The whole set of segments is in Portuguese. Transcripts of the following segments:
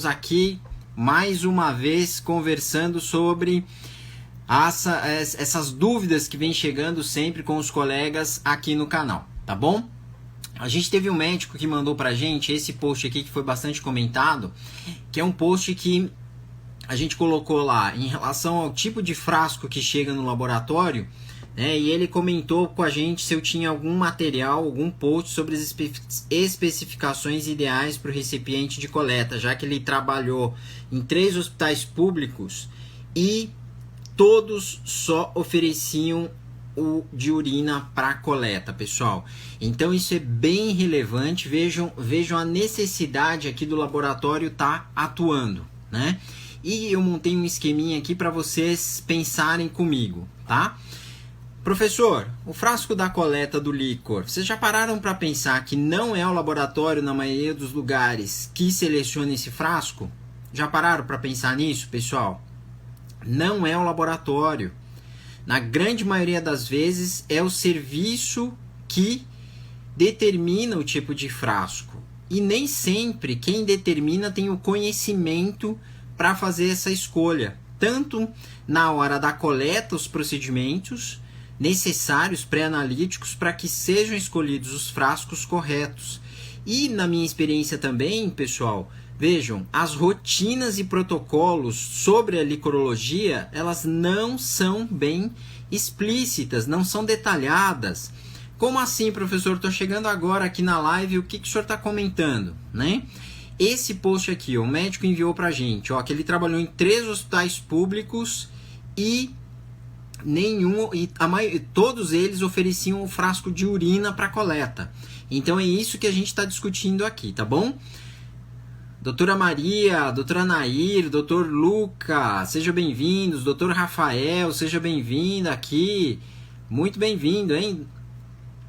Aqui mais uma vez conversando sobre essas dúvidas que vem chegando sempre com os colegas aqui no canal, tá bom? A gente teve um médico que mandou pra gente esse post aqui que foi bastante comentado, que é um post que a gente colocou lá em relação ao tipo de frasco que chega no laboratório, né? E ele comentou com a gente se eu tinha algum material, algum post sobre as especificações ideais para o recipiente de coleta, já que ele trabalhou em 3 hospitais públicos e todos só ofereciam o de urina para coleta, pessoal. Então isso é bem relevante, vejam a necessidade aqui do laboratório estar atuando, né? E eu montei um esqueminha aqui para vocês pensarem comigo, tá? Professor, o frasco da coleta do líquor, vocês já pararam para pensar que não é o laboratório na maioria dos lugares que seleciona esse frasco? Já pararam para pensar nisso, pessoal? Não é o laboratório. Na grande maioria das vezes é o serviço que determina o tipo de frasco. E nem sempre quem determina tem o conhecimento para fazer essa escolha. Tanto na hora da coleta, os procedimentos necessários pré-analíticos para que sejam escolhidos os frascos corretos. E na minha experiência também, pessoal, vejam, as rotinas e protocolos sobre a licorologia, elas não são bem explícitas, não são detalhadas. Como assim, professor? Estou chegando agora aqui na live, o que o senhor está comentando, né? Esse post aqui, o médico enviou para a gente, ó, que ele trabalhou em 3 hospitais públicos e todos eles ofereciam um frasco de urina para coleta. Então é isso que a gente está discutindo aqui, tá bom? Doutora Maria, doutora Nair, doutor Luca, sejam bem-vindos. Doutor Rafael, seja bem-vindo aqui. Muito bem-vindo, hein?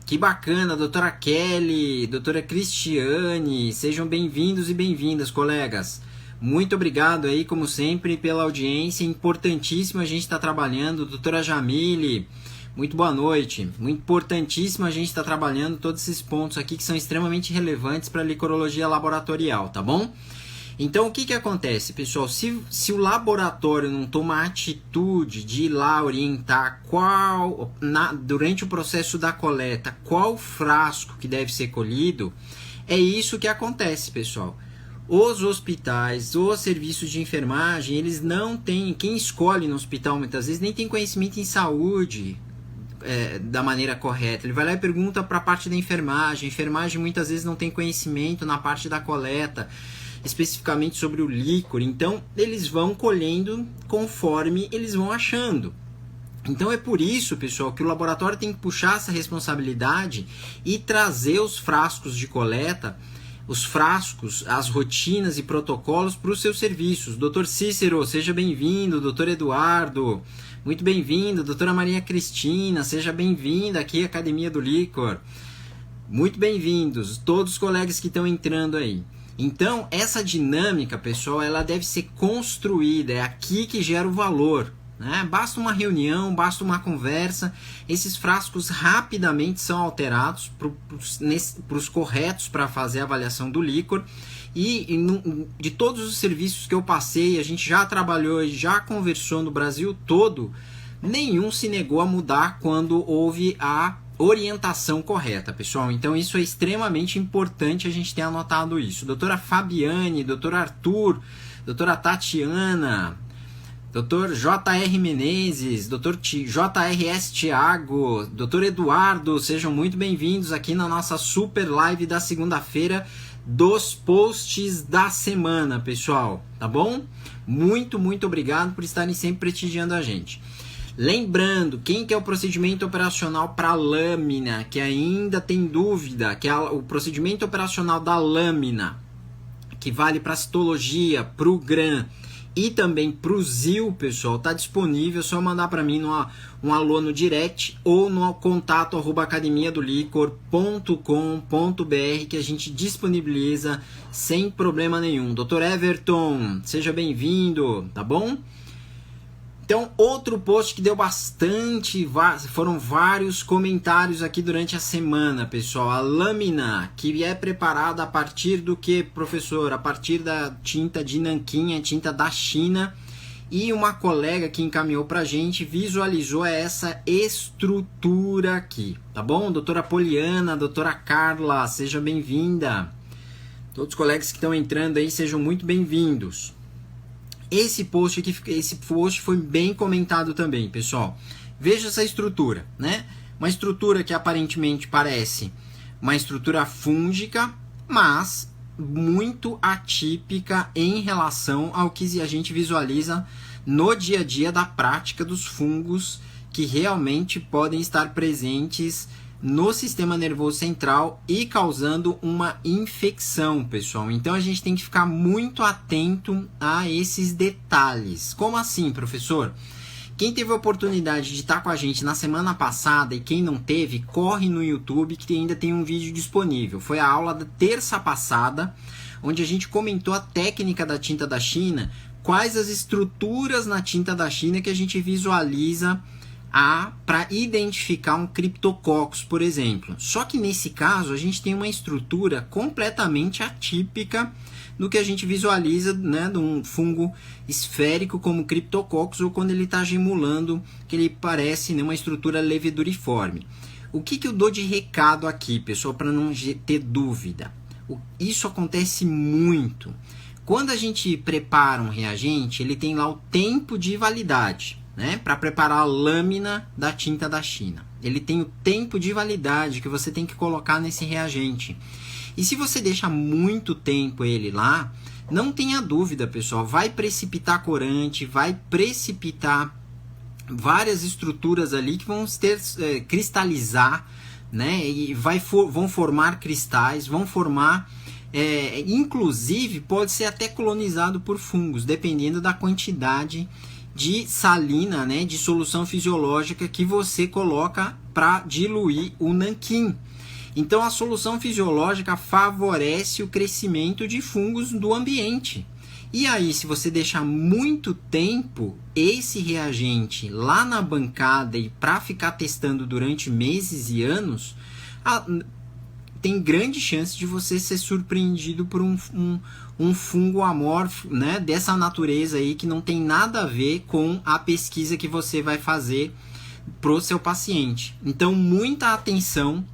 Que bacana, doutora Kelly, doutora Cristiane, sejam bem-vindos e bem-vindas, colegas. Muito obrigado aí, como sempre, pela audiência, importantíssimo a gente estar trabalhando. Doutora Jamile, muito boa noite. Muito importantíssimo a gente estar trabalhando todos esses pontos aqui que são extremamente relevantes para a licorologia laboratorial, tá bom? Então, o que acontece, pessoal? Se o laboratório não toma a atitude de ir lá orientar durante o processo da coleta, qual frasco que deve ser colhido, é isso que acontece, pessoal. Os hospitais, os serviços de enfermagem, eles não têm, quem escolhe no hospital muitas vezes nem tem conhecimento em saúde da maneira correta. Ele vai lá e pergunta para a parte da enfermagem. A enfermagem muitas vezes não tem conhecimento na parte da coleta, especificamente sobre o líquor. Então eles vão colhendo conforme eles vão achando. Então é por isso, pessoal, que o laboratório tem que puxar essa responsabilidade e trazer os frascos de coleta, os frascos, as rotinas e protocolos para os seus serviços. Doutor Cícero, seja bem-vindo. Doutor Eduardo, muito bem-vindo. Doutora Maria Cristina, seja bem-vinda aqui à Academia do Líquor. Muito bem-vindos, todos os colegas que estão entrando aí. Então, essa dinâmica, pessoal, ela deve ser construída. É aqui que gera o valor, né? Basta uma reunião, basta uma conversa, esses frascos rapidamente são alterados para os corretos para fazer a avaliação do líquor. De todos os serviços que eu passei, a gente já trabalhou e já conversou no Brasil todo, nenhum se negou a mudar quando houve a orientação correta, pessoal. Então isso é extremamente importante a gente ter anotado isso. Doutora Fabiane, doutor Arthur, doutora Tatiana, doutor J.R. Menezes, doutor J.R.S. Thiago, doutor Eduardo, sejam muito bem-vindos aqui na nossa super live da segunda-feira dos posts da semana, pessoal, tá bom? Muito obrigado por estarem sempre prestigiando a gente. Lembrando, quem quer o procedimento operacional para lâmina, que ainda tem dúvida, que é o procedimento operacional da lâmina, que vale para citologia, para o GRAM e também para o ZIL, pessoal, está disponível, é só mandar para mim um alô no direct ou no contato @academiadolicor.com.br que a gente disponibiliza sem problema nenhum. Dr. Everton, seja bem-vindo, tá bom? Então, outro post que deu foram vários comentários aqui durante a semana, pessoal. A lâmina, que é preparada a partir do que, professor? A partir da tinta de nanquim, a tinta da China. E uma colega que encaminhou pra gente visualizou essa estrutura aqui, tá bom? Doutora Poliana, doutora Carla, seja bem-vinda. Todos os colegas que estão entrando aí, sejam muito bem-vindos. Esse post foi bem comentado também, pessoal. Veja essa estrutura, né? Uma estrutura que aparentemente parece uma estrutura fúngica, mas muito atípica em relação ao que a gente visualiza no dia a dia da prática dos fungos que realmente podem estar presentes no sistema nervoso central e causando uma infecção, pessoal. Então a gente tem que ficar muito atento a esses detalhes. Como assim, professor? Quem teve a oportunidade de estar com a gente na semana passada e quem não teve, corre no YouTube que ainda tem um vídeo disponível. Foi a aula da terça passada, onde a gente comentou a técnica da tinta da China, quais as estruturas na tinta da China que a gente visualiza para identificar um Cryptococcus, por exemplo. Só que nesse caso a gente tem uma estrutura completamente atípica do que a gente visualiza, né, de um fungo esférico como Cryptococcus, ou quando ele está gemulando, que ele parece, né, uma estrutura leveduriforme. O que eu dou de recado aqui, pessoal, para não ter dúvida? Isso acontece muito. Quando a gente prepara um reagente, ele tem lá o tempo de validade, né, para preparar a lâmina da tinta da China. Ele tem o tempo de validade que você tem que colocar nesse reagente. E se você deixa muito tempo ele lá, não tenha dúvida, pessoal, vai precipitar corante, vai precipitar várias estruturas ali que vão cristalizar, né, e vão formar cristais, vão formar, inclusive pode ser até colonizado por fungos, dependendo da quantidade de salina, né, de solução fisiológica que você coloca para diluir o nanquim. Então a solução fisiológica favorece o crescimento de fungos do ambiente. E aí, se você deixar muito tempo esse reagente lá na bancada e para ficar testando durante meses e anos, tem grande chance de você ser surpreendido por um fungo amorfo, né, dessa natureza aí, que não tem nada a ver com a pesquisa que você vai fazer pro seu paciente. Então, muita atenção,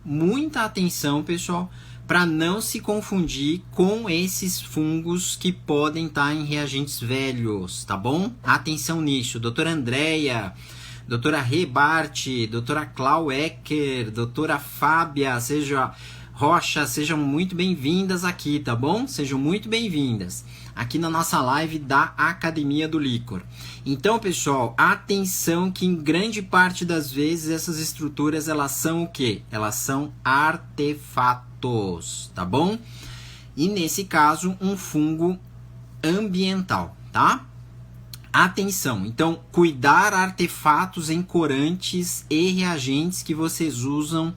pessoal, para não se confundir com esses fungos que podem estar em reagentes velhos, tá bom? Atenção nisso. Doutora Andréia, doutora Rebart, doutora Clau Ecker, doutora Fábia, Rocha, sejam muito bem-vindas aqui, tá bom? Sejam muito bem-vindas aqui na nossa live da Academia do Líquor. Então, pessoal, atenção que em grande parte das vezes essas estruturas, elas são o quê? Elas são artefatos, tá bom? E nesse caso, um fungo ambiental, tá? Atenção, então, cuidar artefatos em corantes e reagentes que vocês usam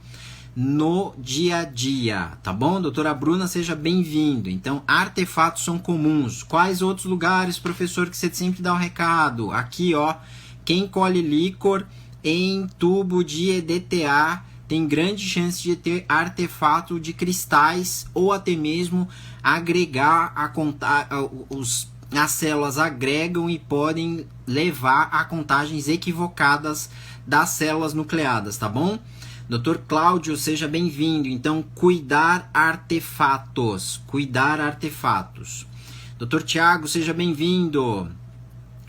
no dia a dia, tá bom? Doutora Bruna, seja bem-vindo. Então, artefatos são comuns. Quais outros lugares, professor, que você sempre dá um recado? Aqui, ó, quem colhe líquor em tubo de EDTA tem grande chance de ter artefato de cristais ou até mesmo agregar as células agregam e podem levar a contagens equivocadas das células nucleadas, tá bom? Dr. Cláudio, seja bem-vindo. Então, cuidar artefatos. Dr. Tiago, seja bem-vindo.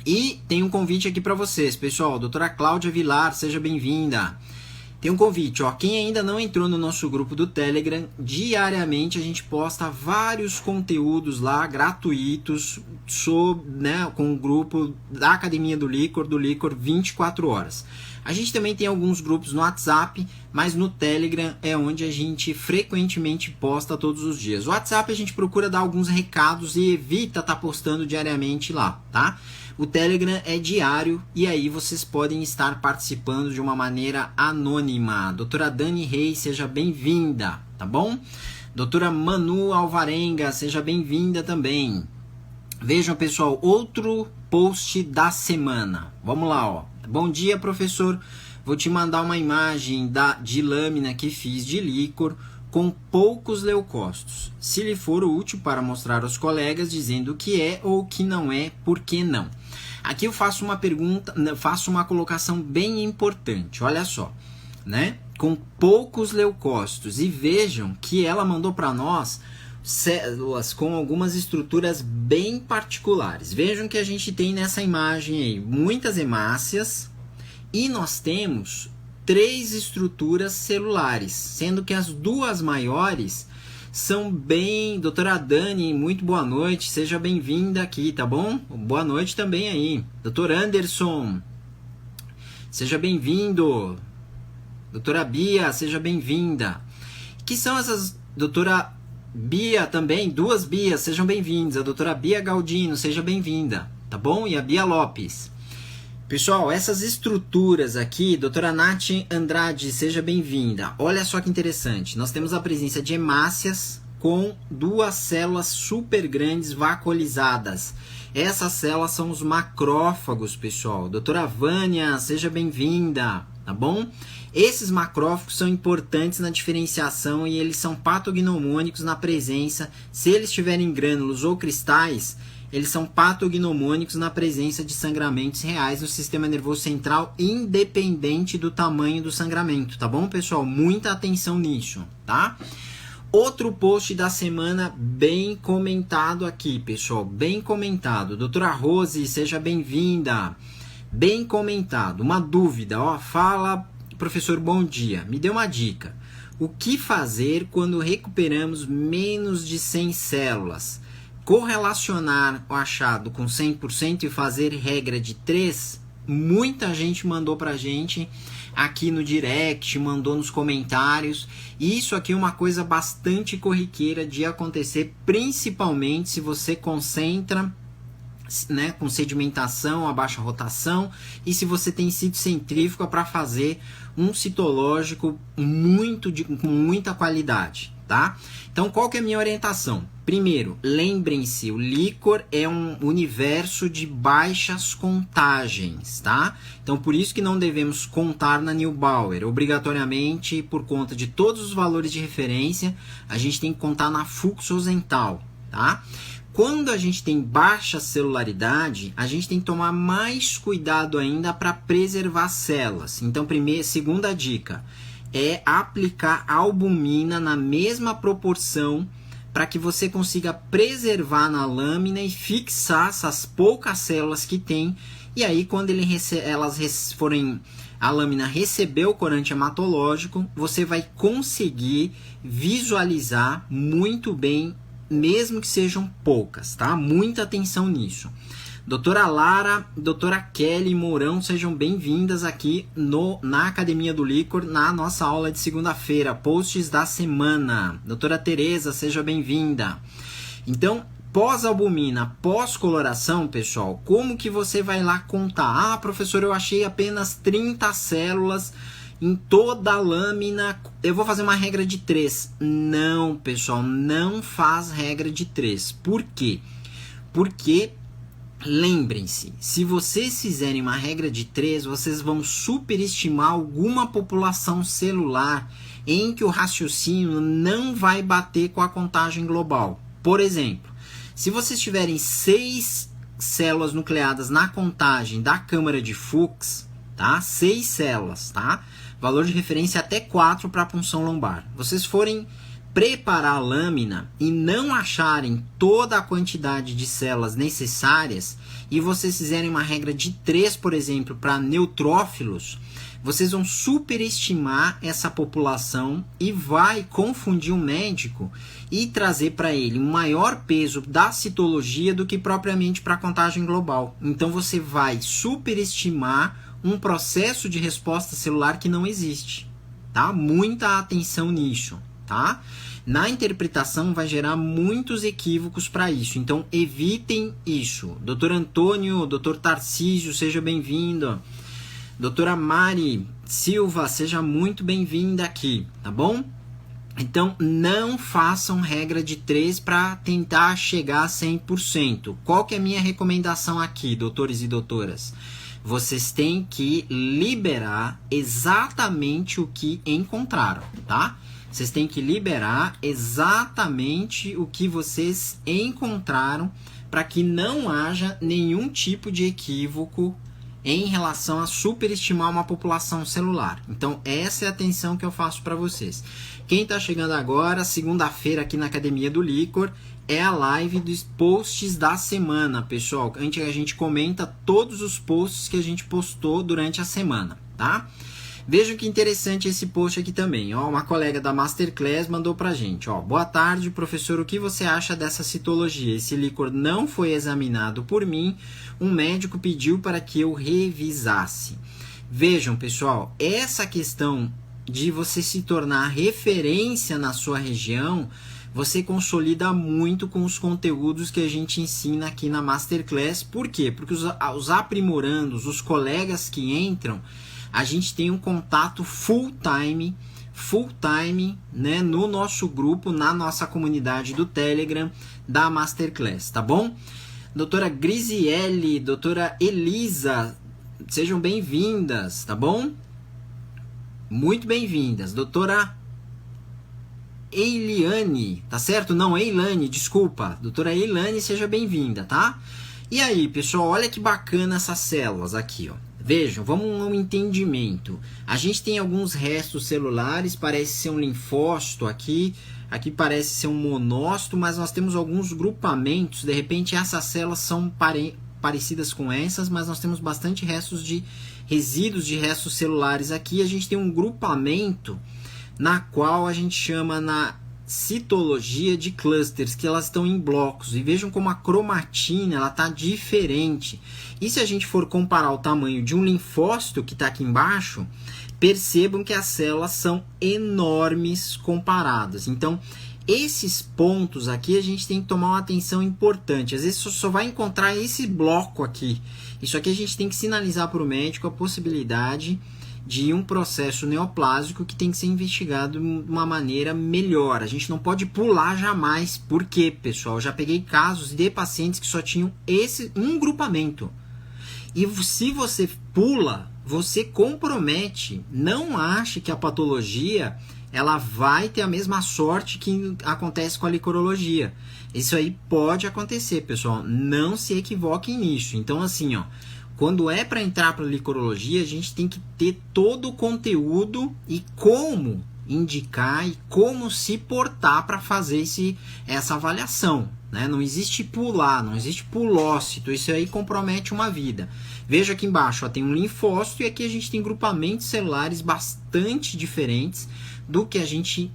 E tem um convite aqui para vocês, pessoal. Doutora Cláudia Vilar, seja bem-vinda. Tem um convite, ó. Quem ainda não entrou no nosso grupo do Telegram, diariamente a gente posta vários conteúdos lá, gratuitos, com o grupo da Academia do Líquor 24 horas. A gente também tem alguns grupos no WhatsApp, mas no Telegram é onde a gente frequentemente posta todos os dias. O WhatsApp a gente procura dar alguns recados e evita estar postando diariamente lá, tá? O Telegram é diário e aí vocês podem estar participando de uma maneira anônima. Doutora Dani Reis, seja bem-vinda, tá bom? Doutora Manu Alvarenga, seja bem-vinda também. Vejam, pessoal, outro post da semana. Vamos lá, ó. Bom dia, professor. Vou te mandar uma imagem de lâmina que fiz de líquor com poucos leucócitos. Se lhe for útil para mostrar aos colegas dizendo o que é ou o que não é, por que não? Aqui eu faço uma pergunta, faço uma colocação bem importante. Olha só, né? Com poucos leucócitos. E vejam que ela mandou para nós células com algumas estruturas bem particulares. Vejam que a gente tem nessa imagem aí muitas hemácias e nós temos 3 estruturas celulares, sendo que as 2 maiores são bem... Doutora Dani, muito boa noite, seja bem-vinda aqui, tá bom? Boa noite também aí. Doutor Anderson, seja bem-vindo. Doutora Bia, seja bem-vinda. Que são essas... Doutora Bia também, 2 Bias, sejam bem-vindas. A doutora Bia Galdino, seja bem-vinda, tá bom? E a Bia Lopes. Pessoal, essas estruturas aqui, doutora Nath Andrade, seja bem-vinda. Olha só que interessante, nós temos a presença de hemácias com 2 células super grandes vacuolizadas. Essas células são os macrófagos, pessoal. Doutora Vânia, seja bem-vinda, tá bom? Esses macrófagos são importantes na diferenciação e eles são patognomônicos na presença, se eles tiverem grânulos ou cristais, eles são patognomônicos na presença de sangramentos reais no sistema nervoso central, independente do tamanho do sangramento, tá bom, pessoal? Muita atenção nisso, tá? Outro post da semana bem comentado aqui, pessoal, bem comentado. Doutora Rose, seja bem-vinda. Bem comentado. Uma dúvida, ó, fala... Professor, bom dia. Me dê uma dica. O que fazer quando recuperamos menos de 100 células? Correlacionar o achado com 100% e fazer regra de 3? Muita gente mandou pra gente aqui no direct, mandou nos comentários. E isso aqui é uma coisa bastante corriqueira de acontecer, principalmente se você concentra, né, com sedimentação, a baixa rotação, e se você tem sítio centrífuga para fazer um citológico com muita qualidade, tá? Então, qual que é a minha orientação? Primeiro, lembrem-se, o líquor é um universo de baixas contagens, tá? Então, por isso que não devemos contar na Neubauer. Obrigatoriamente, por conta de todos os valores de referência, a gente tem que contar na Fuchs-Rosenthal, tá? Quando a gente tem baixa celularidade, a gente tem que tomar mais cuidado ainda para preservar células. Então, segunda dica é aplicar albumina na mesma proporção para que você consiga preservar na lâmina e fixar essas poucas células que tem. E aí, quando a lâmina receber o corante hematológico, você vai conseguir visualizar muito bem, mesmo que sejam poucas, tá? Muita atenção nisso. Doutora Lara, doutora Kelly Mourão, sejam bem-vindas aqui na Academia do Líquor, na nossa aula de segunda-feira, posts da semana. Doutora Tereza, seja bem-vinda. Então, pós-albumina, pós-coloração, pessoal, como que você vai lá contar? Ah, professor, eu achei apenas 30 células em toda a lâmina, eu vou fazer uma regra de 3. Não, pessoal, não faz regra de 3. Por quê? Porque, lembrem-se, se vocês fizerem uma regra de 3, vocês vão superestimar alguma população celular em que o raciocínio não vai bater com a contagem global. Por exemplo, se vocês tiverem 6 células nucleadas na contagem da câmara de Fuchs, tá? 6 células, tá? Valor de referência até 4 para a punção lombar. Vocês forem preparar a lâmina e não acharem toda a quantidade de células necessárias e vocês fizerem uma regra de 3, por exemplo, para neutrófilos, vocês vão superestimar essa população e vai confundir o médico e trazer para ele um maior peso da citologia do que propriamente para a contagem global. Então você vai superestimar um processo de resposta celular que não existe, tá? Muita atenção nisso, tá? Na interpretação vai gerar muitos equívocos para isso, então evitem isso. Doutor Antônio, doutor Tarcísio, seja bem-vindo. Doutora Mari Silva, seja muito bem-vinda aqui, tá bom? Então, não façam regra de 3 para tentar chegar a 100%. Qual que é a minha recomendação aqui, doutores e doutoras? Vocês têm que liberar exatamente o que encontraram, tá? Vocês têm que liberar exatamente o que vocês encontraram para que não haja nenhum tipo de equívoco em relação a superestimar uma população celular. Então, essa é a atenção que eu faço para vocês. Quem está chegando agora, segunda-feira aqui na Academia do Licor, é a live dos posts da semana, pessoal. Antes a gente comenta todos os posts que a gente postou durante a semana, tá? Vejam que interessante esse post aqui também. Ó, uma colega da Masterclass mandou pra gente. Ó, boa tarde, professor. O que você acha dessa citologia? Esse líquor não foi examinado por mim. Um médico pediu para que eu revisasse. Vejam, pessoal, essa questão de você se tornar referência na sua região, você consolida muito com os conteúdos que a gente ensina aqui na Masterclass. Por quê? Porque os aprimorandos, os colegas que entram, a gente tem um contato full time, né, no nosso grupo, na nossa comunidade do Telegram da Masterclass, tá bom? Doutora Grisiele, doutora Elisa, sejam bem-vindas, tá bom? Muito bem-vindas. Doutora Eiliane, tá certo? Não, Eilane, desculpa. Doutora Eilane, seja bem-vinda, tá? E aí, pessoal, olha que bacana essas células aqui, ó. Vejam, vamos ao entendimento. A gente tem alguns restos celulares, parece ser um linfócito aqui, aqui parece ser um monócito, mas nós temos alguns grupamentos. De repente essas células são parecidas com essas, mas nós temos bastante resíduos de restos celulares aqui. A gente tem um grupamento na qual a gente chama na citologia de clusters, que elas estão em blocos. E vejam como a cromatina ela está diferente. E se a gente for comparar o tamanho de um linfócito que está aqui embaixo, percebam que as células são enormes comparadas. Então, esses pontos aqui a gente tem que tomar uma atenção importante. Às vezes só vai encontrar esse bloco aqui. Isso aqui a gente tem que sinalizar para o médico a possibilidade de um processo neoplásico que tem que ser investigado de uma maneira melhor. A gente não pode pular jamais. Por quê, pessoal? Eu já peguei casos de pacientes que só tinham um grupamento. E se você pula, você compromete. Não ache que a patologia ela vai ter a mesma sorte que acontece com a licorologia. Isso aí pode acontecer, pessoal. Não se equivoquem nisso. Então, assim, ó, quando é para entrar para a licorologia, a gente tem que ter todo o conteúdo e como indicar e como se portar para fazer essa avaliação, né? Não existe pular, não existe pulócito, isso aí compromete uma vida. Veja aqui embaixo, ó, tem um linfócito e aqui a gente tem grupamentos celulares bastante diferentes do que a gente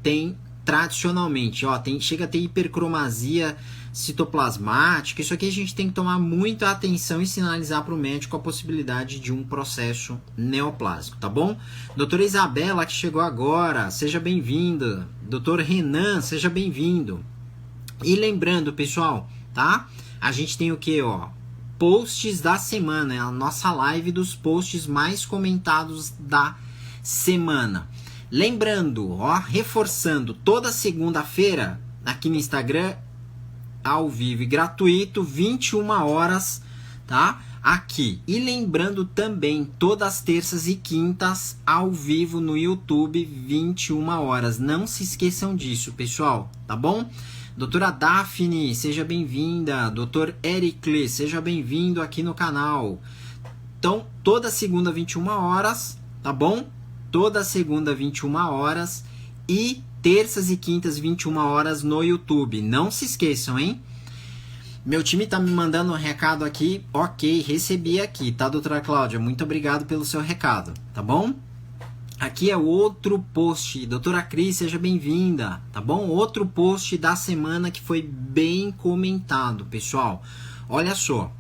tem tradicionalmente. Ó, chega a ter hipercromasia citoplasmática. Isso aqui a gente tem que tomar muita atenção e sinalizar para o médico a possibilidade de um processo neoplásico, tá bom? Doutora Isabela, que chegou agora, seja bem-vinda. Doutor Renan, seja bem-vindo. E lembrando, pessoal, tá? A gente tem o que, ó? Posts da semana, é a nossa live dos posts mais comentados da semana. Lembrando, ó, reforçando, toda segunda-feira aqui no Instagram, ao vivo e gratuito, 21 horas, tá? Aqui. E lembrando também, todas as terças e quintas, ao vivo no YouTube, 21 horas. Não se esqueçam disso, pessoal, tá bom? Doutora Daphne, seja bem-vinda. Doutor Ericle, seja bem-vindo aqui no canal. Então, toda segunda, 21 horas, tá bom? Toda segunda, 21 horas e terças e quintas, 21 horas no YouTube. Não se esqueçam, hein? Meu time tá me mandando um recado aqui. Ok, recebi aqui, tá, doutora Cláudia? Muito obrigado pelo seu recado, tá bom? Aqui é outro post. Doutora Cris, seja bem-vinda, tá bom? Outro post da semana que foi bem comentado, pessoal. Olha só,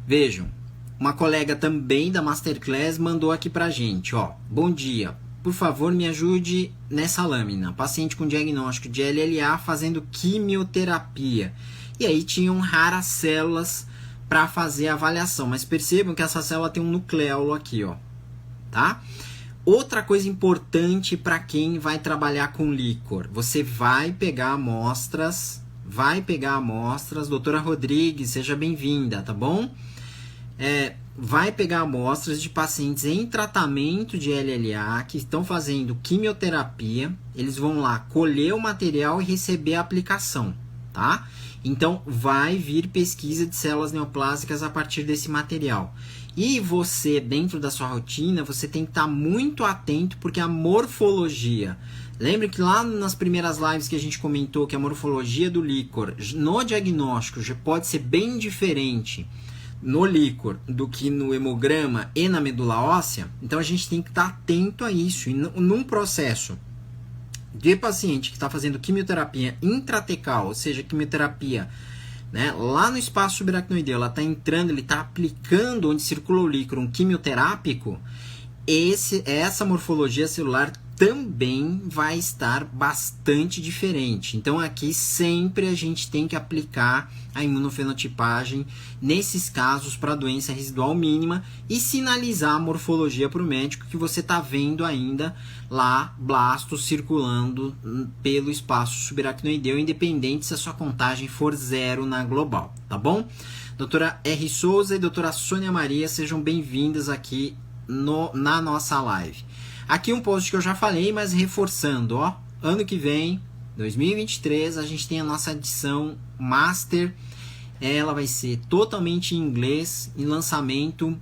vejam. Uma colega também da Masterclass mandou aqui pra gente, ó. Bom dia, por favor me ajude nessa lâmina. Paciente com diagnóstico de LLA fazendo quimioterapia. E aí tinham raras células para fazer a avaliação. Mas percebam que essa célula tem um nucleolo aqui, ó. Tá? Outra coisa importante para quem vai trabalhar com líquor, você vai pegar amostras, doutora Rodrigues, seja bem-vinda, tá bom? Vai pegar amostras de pacientes em tratamento de LLA que estão fazendo quimioterapia, eles vão lá colher o material e receber a aplicação, tá? Então, vai vir pesquisa de células neoplásicas a partir desse material. E você, dentro da sua rotina, você tem que estar muito atento, porque a morfologia... Lembre que lá nas primeiras lives que a gente comentou que a morfologia do líquor no diagnóstico já pode ser bem diferente no líquor do que no hemograma e na medula óssea. Então, a gente tem que estar atento a isso. E num processo de paciente que está fazendo quimioterapia intratecal, ou seja, quimioterapia, né, lá no espaço subaracnoideu, ela está entrando, ele está aplicando onde circula o líquor um quimioterápico, essa morfologia celular também vai estar bastante diferente. Então aqui sempre a gente tem que aplicar a imunofenotipagem nesses casos para doença residual mínima e sinalizar a morfologia para o médico que você está vendo ainda lá blastos circulando pelo espaço subaracnoideu, independente se a sua contagem for 0 na global, tá bom? Doutora R. Souza e doutora Sônia Maria, sejam bem-vindas aqui na nossa live. Aqui um post que eu já falei, mas reforçando, ó, ano que vem, 2023, a gente tem a nossa edição Master, ela vai ser totalmente em inglês, em lançamento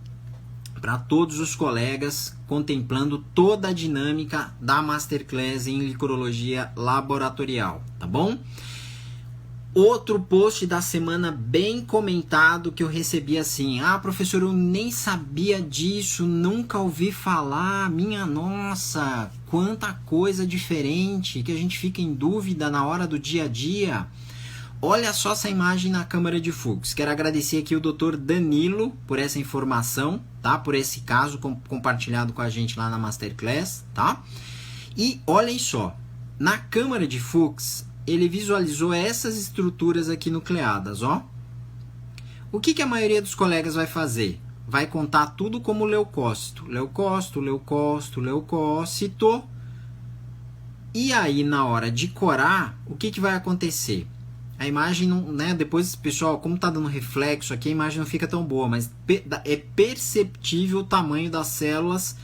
para todos os colegas, contemplando toda a dinâmica da Masterclass em licorologia laboratorial, tá bom? Outro post da semana bem comentado que eu recebi assim: ah, professor, eu nem sabia disso, nunca ouvi falar, minha nossa, quanta coisa diferente que a gente fica em dúvida na hora do dia a dia. Olha só essa imagem na câmara de Fuchs. Quero agradecer aqui o Dr. Danilo por essa informação, tá? Por esse caso compartilhado com a gente lá na Masterclass, tá? E olhem só, na câmara de Fuchs ele visualizou essas estruturas aqui nucleadas, ó. O que a maioria dos colegas vai fazer? Vai contar tudo como leucócito. Leucócito, leucócito, leucócito. E aí, na hora de corar, o que vai acontecer? A imagem, não, né? Depois, pessoal, como tá dando reflexo aqui, a imagem não fica tão boa, mas é perceptível o tamanho das células.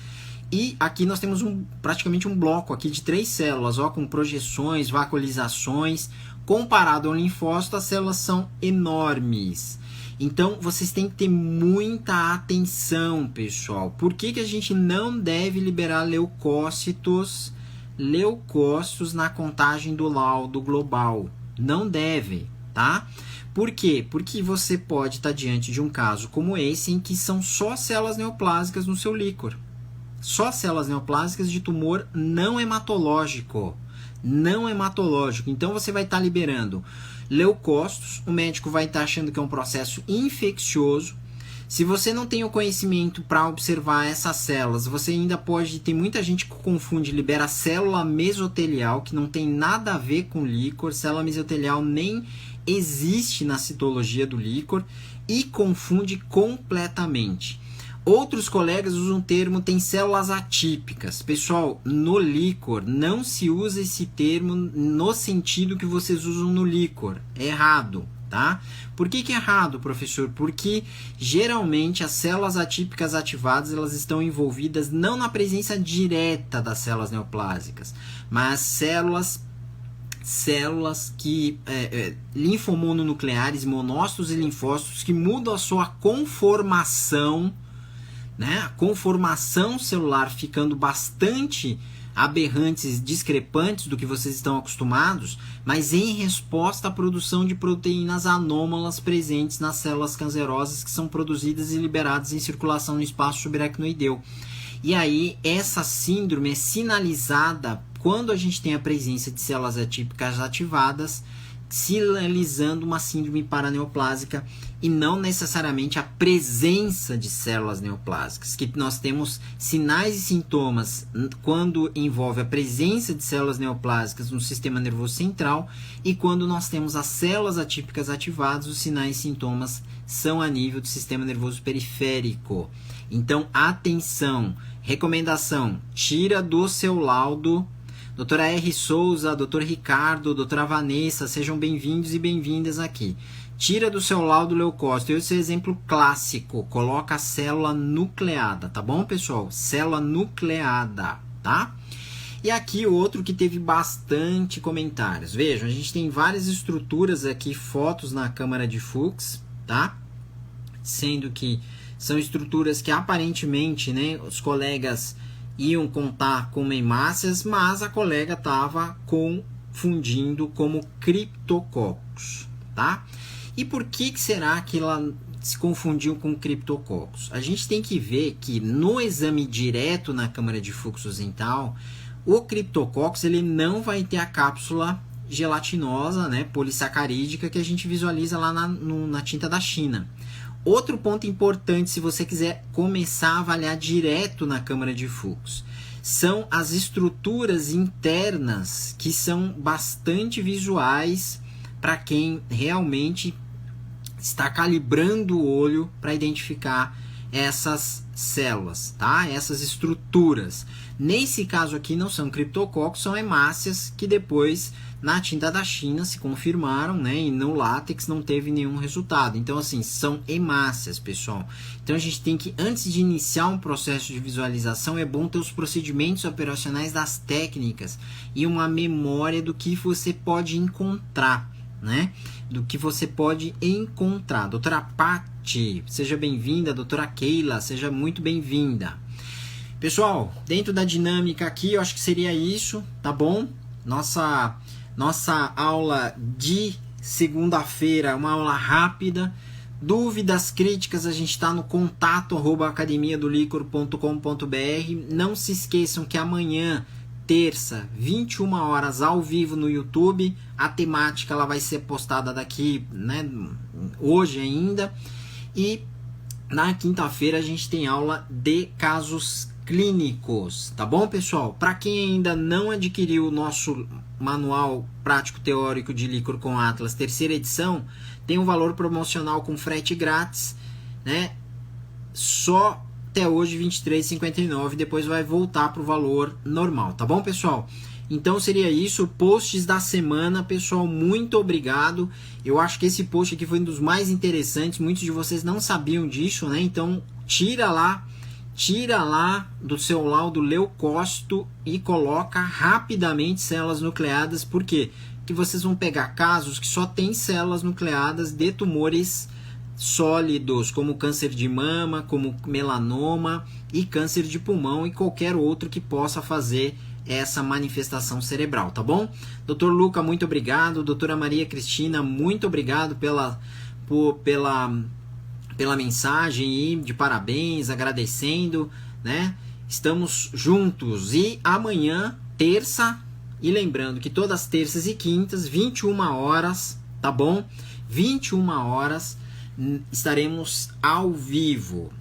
E aqui nós temos praticamente um bloco aqui de 3 células, ó, com projeções, vacuolizações. Comparado ao linfócito, as células são enormes. Então, vocês têm que ter muita atenção, pessoal. Por que a gente não deve liberar leucócitos na contagem do laudo global? Não deve, tá? Por quê? Porque você pode estar diante de um caso como esse, em que são só células neoplásicas no seu líquor. Só células neoplásicas de tumor não hematológico. Não hematológico. Então, você vai estar liberando leucócitos. O médico vai estar achando que é um processo infeccioso. Se você não tem o conhecimento para observar essas células, você ainda pode... Tem muita gente que confunde, libera célula mesotelial, que não tem nada a ver com líquor. Célula mesotelial nem existe na citologia do líquor e confunde completamente. Outros colegas usam o termo tem células atípicas. Pessoal, no líquor não se usa esse termo no sentido que vocês usam no líquor. É errado, tá? Por que é errado, professor? Porque geralmente as células atípicas ativadas elas estão envolvidas não na presença direta das células neoplásicas, mas células que linfomononucleares, monócitos e linfócitos que mudam a sua conformação, né? A conformação celular ficando bastante aberrantes, discrepantes do que vocês estão acostumados, mas em resposta à produção de proteínas anômalas presentes nas células cancerosas que são produzidas e liberadas em circulação no espaço subaracnoideu. E aí essa síndrome é sinalizada quando a gente tem a presença de células atípicas ativadas, sinalizando uma síndrome paraneoplásica e não necessariamente a presença de células neoplásicas, que nós temos sinais e sintomas quando envolve a presença de células neoplásicas no sistema nervoso central e quando nós temos as células atípicas ativadas, os sinais e sintomas são a nível do sistema nervoso periférico. Então, atenção, recomendação, tira do seu laudo. Doutora R. Souza, doutor Ricardo, doutora Vanessa, sejam bem-vindos e bem-vindas aqui. Tira do seu laudo leucócito. Esse é o exemplo clássico. Coloca a célula nucleada, tá bom, pessoal? Célula nucleada, tá? E aqui outro que teve bastante comentários. Vejam, a gente tem várias estruturas aqui, fotos na câmara de Fuchs, tá? Sendo que são estruturas que aparentemente, né, os colegas iam contar como hemácias, mas a colega estava confundindo como criptococcus, tá? E por que será que ela se confundiu com criptococcus? A gente tem que ver que no exame direto na câmara de fluxo dental, o criptococcus ele não vai ter a cápsula gelatinosa, né, polissacarídica que a gente visualiza lá na tinta da China. Outro ponto importante, se você quiser começar a avaliar direto na câmara de fluxo, são as estruturas internas que são bastante visuais para quem realmente está calibrando o olho para identificar essas células, tá? Essas estruturas. Nesse caso aqui não são criptococcus, são hemácias que depois na tinta da China se confirmaram, né? E no látex não teve nenhum resultado. Então assim, são hemácias, pessoal. Então a gente tem que, antes de iniciar um processo de visualização, é bom ter os procedimentos operacionais das técnicas e uma memória do que você pode encontrar, né? Do que você pode encontrar. Doutora Patti, seja bem-vinda. Doutora Keila, seja muito bem-vinda. Pessoal, dentro da dinâmica aqui, eu acho que seria isso, tá bom? Nossa aula de segunda-feira, uma aula rápida. Dúvidas, críticas, a gente está no contato@academiadolicor.com.br. Não se esqueçam que amanhã, terça, 21 horas, ao vivo no YouTube. A temática ela vai ser postada daqui, né, hoje ainda. E na quinta-feira a gente tem aula de casos clínicos, tá bom, pessoal? Para quem ainda não adquiriu o nosso manual prático teórico de Licor com Atlas, terceira edição, tem um valor promocional com frete grátis, né? Só até hoje R$ 23,59, depois vai voltar para o valor normal, tá bom, pessoal? Então seria isso, posts da semana, pessoal, muito obrigado. Eu acho que esse post aqui foi um dos mais interessantes, muitos de vocês não sabiam disso, né? Então tira lá do seu laudo leucócito e coloca rapidamente células nucleadas, por quê? Porque vocês vão pegar casos que só tem células nucleadas de tumores sólidos, como câncer de mama, como melanoma e câncer de pulmão e qualquer outro que possa fazer essa manifestação cerebral, tá bom? Dr. Luca, muito obrigado. Doutora Maria Cristina, muito obrigado pela mensagem e de parabéns, agradecendo, né? Estamos juntos e amanhã, terça, e lembrando que todas as terças e quintas, 21 horas, tá bom? 21 horas estaremos ao vivo.